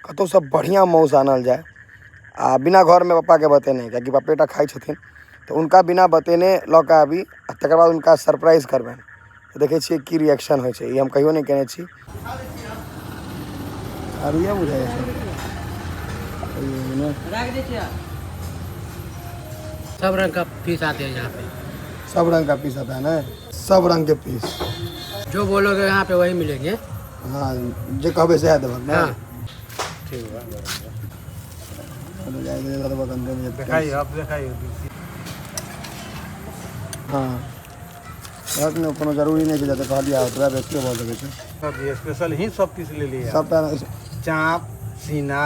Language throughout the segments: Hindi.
कतौ सब बढ़िया मौस आनल जाए आ बिना घर में पप्पा के बतेने कि पप्पेटा खाई छथिन तो उनका बिना बतेने लौके आबी आ तकर बाद उनका सरप्राइज करबनि। तो देखे छियै की रिएक्शन होइ छै, ई हम कहियो नहीं केने छी। आब ये बुझाइ छै सब रंग का पीस आते हैं यहाँ पे। सब रंग का पीस आता है ना, सब रंग के पीस जो बोलोगे यहाँ पे वही मिलेंगे। हाँ जे कहबे सह देबक ना। हाँ ठीक है दिखाइए, आप दिखाइए। हाँ रात में कोनो जरूरी नहीं कि जैसे कह दिया उतना व्यक्ति बोल सके छै। सर जी स्पेशल ही सब पीस ले लिए। सब चाँप, सीना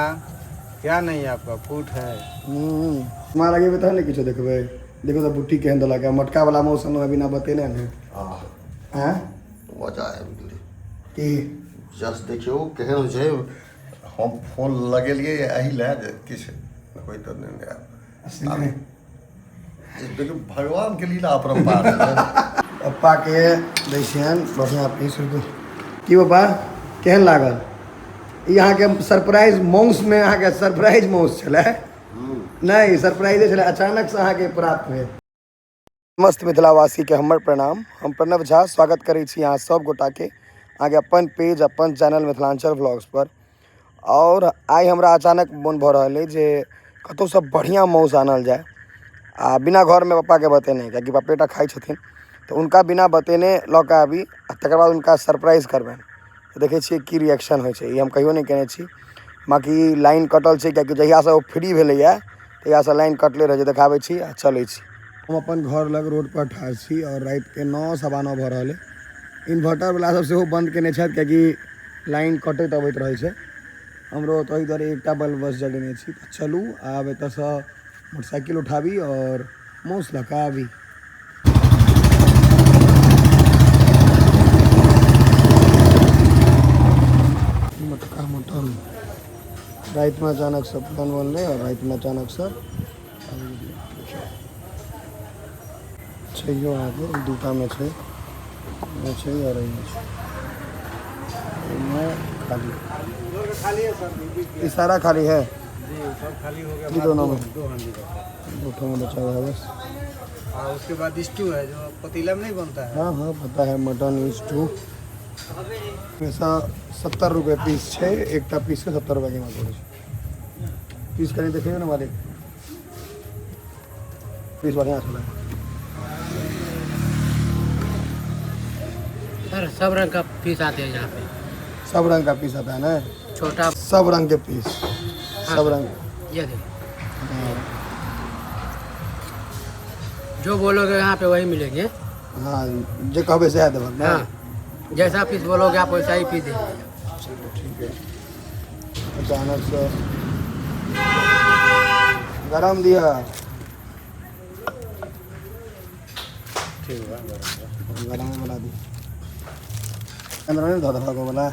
क्या नहीं आपका फूट है। मार आगे बता नहीं किछो देखबे। देखो तो बुट्टी केहन देलक है, मटका वाला मौसम में बिना बतेने ने। हां मजा आबि गेलै कि जस्ट देखियो केहन होइ छै। हम फोन लगेलिए एही लए जे किछु कोई तो नहीं आब देखियो भगवान के लीला अपरंपार है। पप्पा के दै छियन बढ़िया पीस की पप्पा केहन लागल? यहाँ के सरप्राइज मौस में अहाँ के सरप्राइज मौस छलै नहीं, सरप्राइजे छलै, अचानक से अहाँ के प्राप्त भेल। समस्त मिथिलावासी के हमर प्रणाम। हम प्रणव झा स्वागत करै छी अहाँ सब गोटा के आगे अपन पेज अपन चैनल मिथिलांचल व्लॉग्स पर। और आई हमरा अचानक मन भऽ रहल है जे कतौ सब बढ़िया मौस आनल जाए आ बिना घर में पप्पा के बतेने कि पप्पेटा खाई छथिन तो उनका बिना बतेने लौके आबी आ तकर बाद उनका सरप्राइज करबनि। तो देखे छियै की रिएक्शन होइ छै, ई हम कहियो नहीं केने छी। बाकी लाइन कटल छै कियाकि जहियासँ ओ फ्री भेलैए तहियासँ लाइन कटले रहै छै। देखाबै छी आ चलै छी। हम अपन घर लग रोड पर ठाढ़ छी और रात के 9 सवा 9 भऽ रहल है। इन्वर्टर वाला सब सेहो बंद केने छथि कियाकि लाइन कटैत अबैत रहै छै। हमरो तो इधर एकटा बल्ब बस जलेने छी। चलू आब एतऽसँ मोटरसाइकिल उठाबी और मौस लऽ कऽ आबी। मटका मटन रात में अचानक से प्लान बनलै और रात में अचानक से छैयो आगे दूटा में छै और खाली खाली है सर, ये सारा खाली है जी सब खाली हो गया। ये दोनों में दो हांडी दो में बचा हुआ है बस। और उसके बाद स्टू है जो पतीला में नहीं बनता है। हाँ हाँ पता है, मटन स्टू ऐसा 70 रुपये पीस है। एक पीस के 70 रुपये कीमत पड़े। पीस कहीं देखिए ना मालिक, पीस बढ़िया चला है। सर सब रंग का पीस आते हैं यहाँ पे। सब रंग का पीस आता है ना, छोटा सब रंग के पीस सब रंग। ये देखो, जो बोलोगे यहाँ पे वही मिलेंगे। हाँ जे कहबे सह देबक ना। हाँ जैसा पीस बोलोगे आप वैसा ही पीस देंगे। ठीक है। अचानक से गरम दिया ठीक है गरम बना दी अंदर नहीं धो को बोला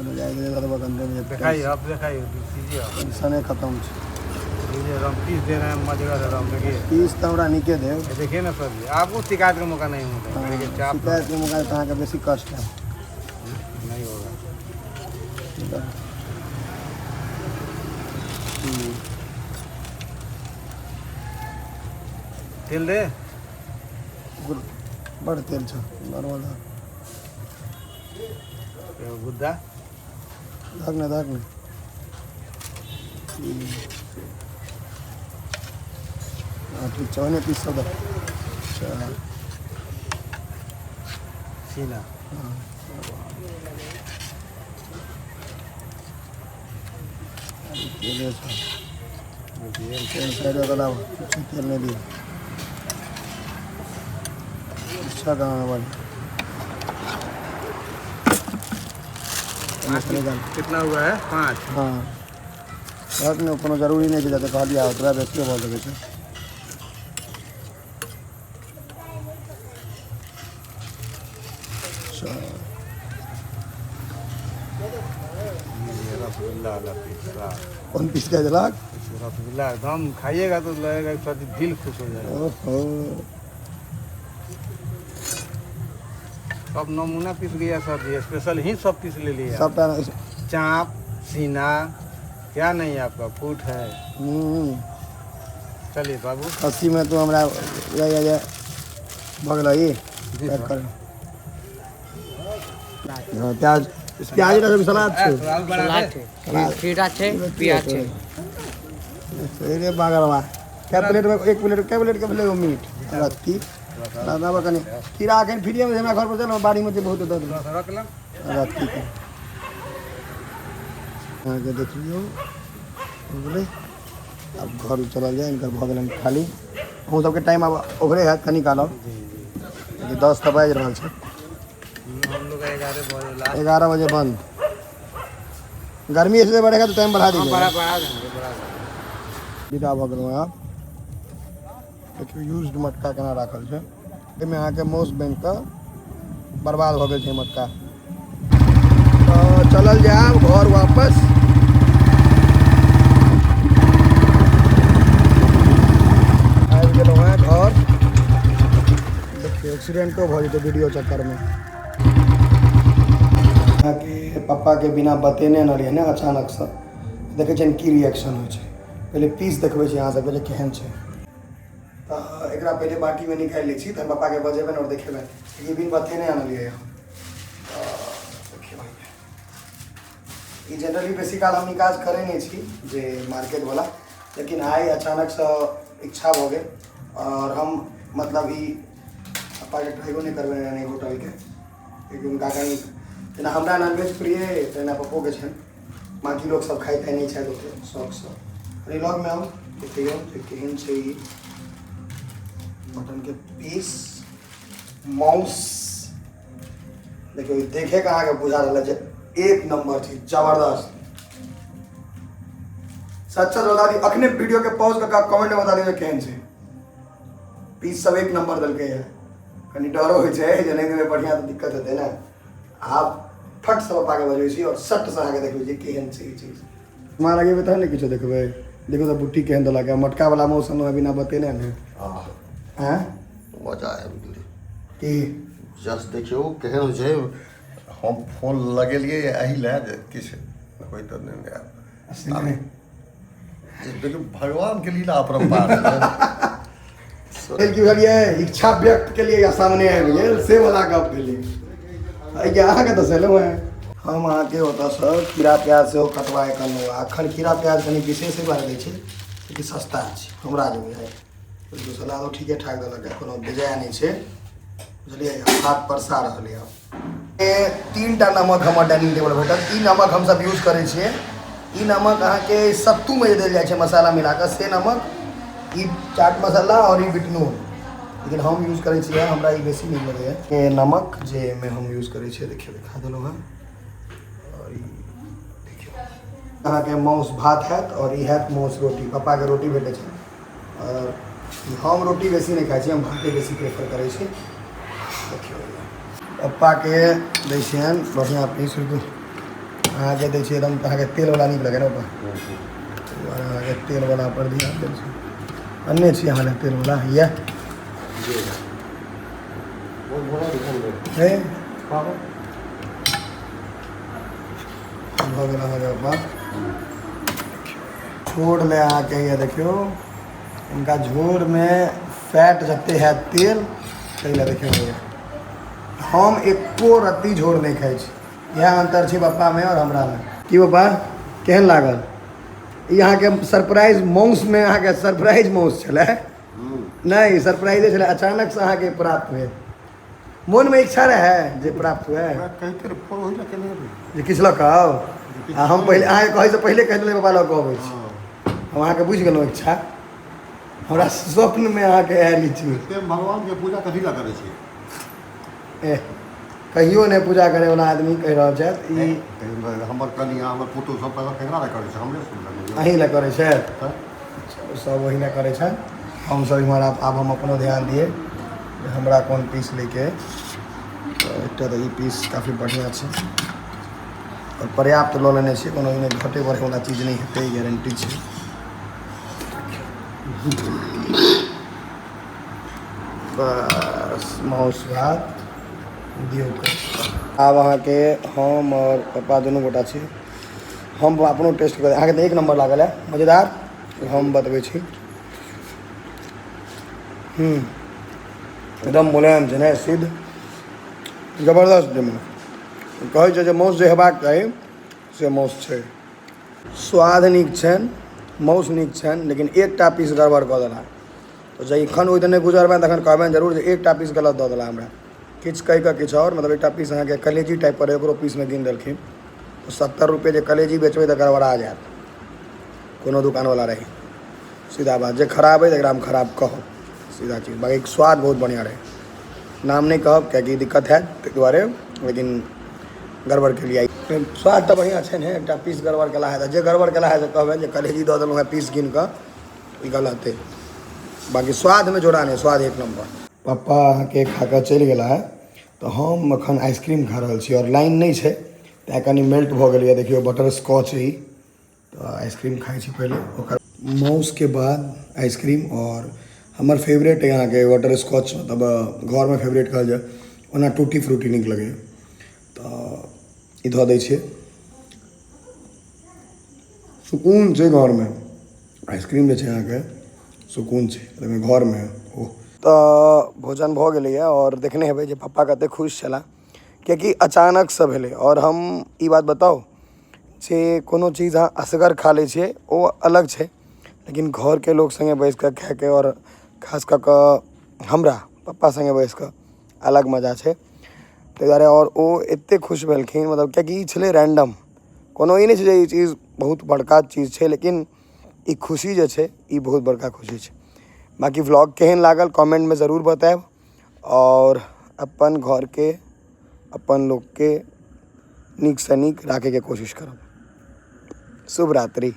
अंदर में दिखाइए, आप दिखाइए दीजिए। आप सने खत्म दीजिए, हम पीस दे रहे हैं मजगर है। हम देखिए पीस तो हमरा निके दे। देखिए ना सर जी, आपको शिकायत का मौका नहीं होगा। देखिए चाप शिकायत के मौका तो अहाँके बेसी कष्ट है नहीं होगा। तेल दे बड़ तेल छ नॉर्मल गुद्दा धाक ने ठीक चौने पीस सब सीना तेल नहीं दिया अच्छा काम है कितना हुआ है? 5। हाँ रात में कोनो जरूरी नहीं कि जैसे कह दिया उतना व्यक्ति बोल सके छै। रसगुल्ला वाला पिस्ता कौन पीस का जलाक रसगुल्ला एकदम खाइएगा तो लगेगा सर दिल खुश हो जाएगा। ओहो सब नमूना पीस गया सर जी, स्पेशल ही सब पीस ले लिया। सब चाँप, सीना क्या नहीं आपका फूट है। चलिए बाबू। खस्सी में तो हमरा भगल पैक कर। हाँ, प्याज प्याज रखो सलाद छे सलाद छे खीरा छे प्याज छे रे बागरवा क्या प्लेट में एक प्लेट क्या प्लेट के प्लेट में मीट रत्ती दादा कने खीरा अखन फ्री में हमरा घर पर चल बाड़ी में बहुत दर्द रख ला। रत्ती के आगे देख लियो बोले अब घर चलल जाए इनकर भगलन खाली हम सबके टाइम अब ओकरे है कनी कालो 10 तक बाज रहल छै। हम लोग 11 बजे लास्ट 11 बजे बंद। गर्मी इसलिए बढ़ेगा तो टाइम बढ़ा हम दीजिए। बड़ा देंगे विदा भऽ गेलहुँ आब देखियौ यूज्ड मटका केना राखल छै एहिमे अहाँके माउस बैंक कऽ बर्बाद भऽ गेल छै मटका। तऽ चलल जायब घर वापस। आबि गेलहुँ हैं घर। देखियौ एक्सीडेंटो भऽ जेतै वीडियो चक्कर में। अहाँके पप्पा के बिना बतेने न रहिए ने अचानक से देखै छियनि की रिएक्शन होइ छै। पहले पीस देखबै छी अहाँ सबके जे केहन छै। तऽ एकरा पहले बाटी में निकालि लै छी तऽ पप्पा के बजेबनि और देखेबनि कि बिन बतेने आनलियै हम। देखियौ ई जनरली बेसी काल हम ई काज करै नहि छी जे मार्केट वाला, लेकिन आइ अचानक से इच्छा भऽ गेल और हम मतलब ई पप्पा के ट्राइयो नहीं करबे नहीं होटल के, क्योंकि उनका कहीं जेना हमरा नॉनवेज प्रिय तेना पप्पो के छनि। बाकी लोग सब खाइते नहीं छथि ओते शौक से। अरे लॉग में आउ देखियौ जे केहन छै ई मटन के पीस माउस। देखियौ ई देखे के अहाँके बुझा रहल है जे एक नंबर छै, जबरदस्त। सच सच बता दी अखने वीडियो के पॉज करके कमेंट में बता दियौ केहन छै। पीस सब एक नंबर देलकै है। कनी डरो होइ छै जे नहीं देबै बढ़िया तो दिक्कत हेतै ना। आप फट से पप्पा के बजबै छी और सट से आके देखबै जे केहन छै ई चीज। हमरा लगे बता नहीं किछो देखबै। देखो तो बुट्टी केहन देलक है मटका वाला मौसम में बिना बतेने ने। हैं मजा आबि गेलै कि जस्ट देखियौ केहन होइ छै। हम फोन लगेलियै एहि लए जे किछु होइत तऽ नहि असली में देखियौ भगवान के लीला अपरंपार छै। की करिए इच्छा व्यक्त के लिए या सामने आबि गेल से वाला गप भेलै। अहाँके तऽ सेलो है हम अहाँके ओतऽसँ खीरा प्याज सेहो कटवा कलहुँ। एखन खीरा प्याज कनि विशेष बारे दै छै क्योंकि सस्ता छै हमरा जे बुझाइ। सलादो ठीके ठाक देलक है, कोनो बेजाय नहीं छै बुझलिए। हाथ परसा रहल है। अब 3टा नमक हमर डाइनिंग टेबल भेटल। ई नमक हमसब यूज करै छियै। ई नमक अहाँके सत्तूमे जे देल जाइ छै मसाला मिलाकऽ से नमक, ई चाट मसाला और ई बिटनून, लेकिन हम यूज करै छियै हमरा ई बेसी नीक लगैए। ये नमक जे में हम यूज करै छियै देखियौ दिखा देलहुँ हँ। और ई देखियौ अहाँके माउस भात हैत और ई हैत माउस रोटी। पप्पाके रोटी भेटै छै और हम रोटी बेसी नहीं खाइ छी, हम भाते बेसी प्रेफर करै छी। देखियौ पप्पाके दै छियनि बढ़िआँ पीस। अहाँके दै छियै एकदम अहाँके तेलवला नीक लगै ने पप्पा, अहाँके तेलवला पर ध्यान दै छी। अन्ने छी अहाँ तेलवला यए भऽ गेल अहाँके पप्पा। झोर ले अहाँके ये देखियौ उनका झोर में फैट जते है तेल ताहि लए देखियौ हम एको रत्ती झोर नहीं खाइ छी। इएह अंतर छै पप्पा में और हमरा में। की पप्पा केहन लागल? ई अहाँके सरप्राइज माउस में अहाँके सरप्राइज माउस छलै नहीं सरप्राइजे छलै अचानक से अहाँके प्राप्त हुए। मन में इच्छा रहे जे प्राप्त हुए जे किछु लऽ कऽ आउ। हम पहले अहाँके कहै से पहले कहि देलियै पप्पा लऽ कऽ अबै छी। हम अहाँके बुझि गेलहुँ इच्छा हमरा स्वप्न में अहाँके आयल ई चीज। भगवान के पूजा कथी लए करै छी? कहियो नहीं पूजा करे वाला आदमी कहि रहल छथि। ई हमर कनिया हमर पुतहु सब केकरा लए करै छै? हमरे सब अहीं लए करै छै सब वही लए करै छै। हम सब इम्हर आब हम अपनो ध्यान दिए हमरा कोन पीस लेके। एकटा तऽ ई पीस काफ़ी बढ़िया छै और पर्याप्त लऽ लेने छी। कोनो एहिमे घटे बढ़े वाला चीज नहीं हेतै, गारंटी छै। बस माउस भात दियौ। आब अहाँके हम और पप्पा दुनू गोटा छी। हम अपनो टेस्ट कर अहाँके तऽ एक नंबर लागल है मजेदार हम बतबै छी एकदम मुलायम छै ने सिद्ध जबरदस्त जमीन कहै छै जे माउस जे हेबाक चाही से माउस छै स्वाद नीक छनि माउस नीक छनि लेकिन एकटा पीस गड़बड़ कऽ देला तऽ जखन ओहि दने गुजरबनि तखन कहबनि जरूर जे एकटा पीस गलत दऽ देला हमरा किछु कहि कऽ किछु आओर मतलब एकटा पीस अहाँके कलेजी टाइप पर ओकरो पीसमे गिन देलखिन 70 रुपये जे कलेजी बेचबै तऽ गड़बड़ा जायत कोनो दुकानवला रही सीधा बात जे खराब है तकरा हम खराब कहब सीधा चीज बाकी स्वाद बहुत बढ़िया रहे नाम नहीं कहब कियाकि दिक्कत है ताहि दुआरे लेकिन गड़बड़ के लिए स्वाद तो बढ़िया है ने एक पीस गड़बड़ केला है जे गड़बड़ केला है तो कहबे जे कलेजी दऽ देलहुँ है पीस गिन कऽ गलत है बाकी स्वाद में जोड़ा नहीं स्वाद एक नंबर पप्पा के खा कऽ चलि गेला है तो हम अखन आइसक्रीम खा रहल छी और लाइन नहीं है तैं कनी मेल्ट भऽ गेल देखियो बटर स्कॉच ही तो आइसक्रीम खाई छी पहले ओकर माउस के बाद आइसक्रीम और हमार फेवरेट है यहाँ के वाटर स्कॉच मतलब घर में फेवरेट कहल जाए ओना टूटी फ्रूटी नीक लगे तो ई धऽ दै छियै सुकून छै घर में आइसक्रीम जे छै यहाँ के सुकून छै घर में ओ तो भोजन भऽ गेलै और देखने हेबै जे पप्पा कते खुश छला कियाकि अचानक से भेलै और हम ई बात बताओ जे कोनो चीज अहाँ असगर खा लै छियै ओ अलग छै लेकिन घर के लोग संगे बैस कऽ खाए के और खास कऽ कऽ हमरा पप्पा संगे बैस कऽ अलग मजा छै ताहि दुआरे और ओ एते खुश भेलखिन मतलब कियाकि ई छलै रैंडम कोनो ई नहि छै जे ई चीज बहुत बड़का चीज छै लेकिन ई खुशी जे छै ई बहुत बड़का खुशी छै बाकी व्लॉग केहन लागल कमेंट में ज़रूर बताएब और अपन घर के अपन लोग के नीक से नीक राखे के कोशिश करब शुभ रात्रि।